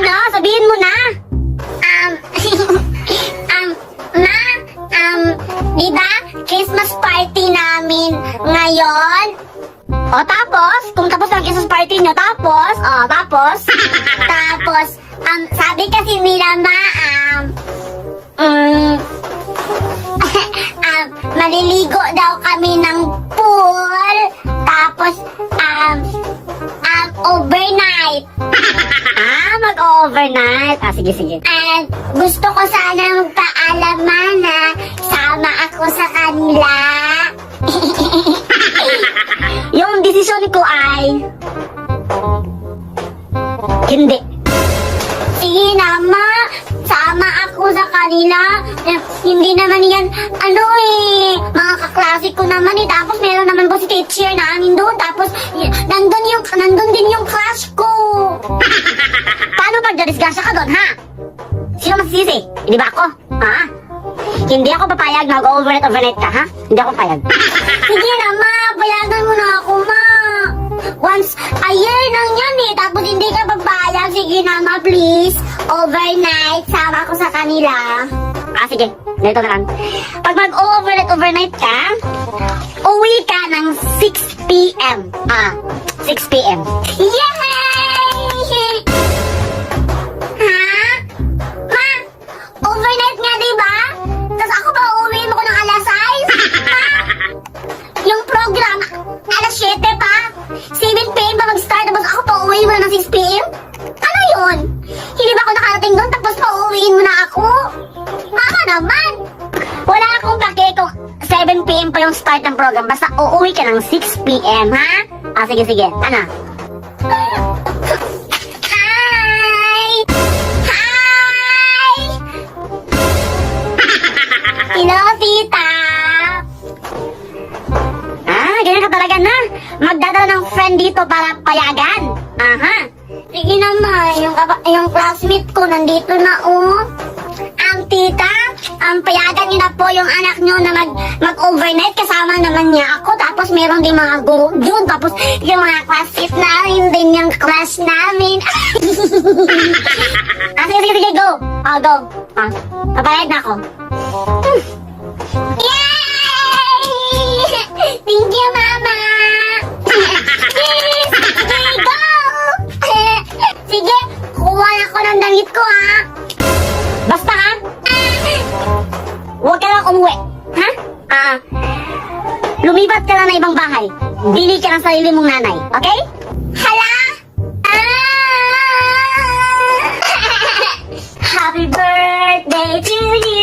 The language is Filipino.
Ano? Sabihin mo na. Ma, diba Christmas party namin ngayon? O tapos, kung tapos ang Christmas party nyo, tapos, sabi kasi nila maliligo daw kami ng pool, tapos, overnight. Mag-overnight. Sige. And gusto ko sana magpaalaman na sama ako sa kanila. Yung desisyon ko ay hindi. Sige na, Ma. Sama ako sa kanila. Hindi naman yan, mga kaklase ko naman eh. Tapos meron naman po si teacher namin doon. Tapos, nandun din yung crush ko. Paano pag nadisgrasya ka doon, ha? Sino masisisi? Hindi ba ako? Ha? Hindi ako papayag na mag-overnight ka, ha? Hindi ako papayag. Sige na, Ma. Payagan mo na ako, Ma. Once a year lang yan eh. Tapos hindi ka papayag. Sige na, Ma, please. Overnight. Sama ko sa kanila. Sige. Ganito na lang. Pag mag-overnight ka, uwi ka ng 6 p.m. 6 p.m. Yay! Ha? Ma, overnight nga, diba? Tapos ako pa uuwiin mo ko ng alas 6? Ha? Yung program, alas 7 pa? 7 p.m. pa mag-start, tapos ako pa uuwiin mo na ng 6 p.m.? Ano yun? Hindi ba ako nakarating doon, tapos pa uuwiin mo na ako? Mama naman! Wala akong pake kung 7 p.m. pa yung start ng program, basta uuwi ka ng 6 p.m., ha? Sige. Ano? Hi! Hello, tita! Ganyan ka talaga na. Magdadala ng friend dito para payagan. Sige naman, yung classmate ko nandito na, Ang tita, payagan niyo na po yung anak niyo na mag-overnight. Kasama naman niya ako. Tapos meron din mga guru dun. Tapos yung mga classmates namin din yung class namin. Sige, go. Go. Papayag na ako. Yay! Thank you, Mama. Sige, go. Sige, kuha na ako ng damit ko, ha? Basta, ha? Huwag ka lang umuwi. Ha? Lumipat ka lang na ibang bahay. Dili ka ng sarili mong nanay. Okay? Hala? Happy birthday to you.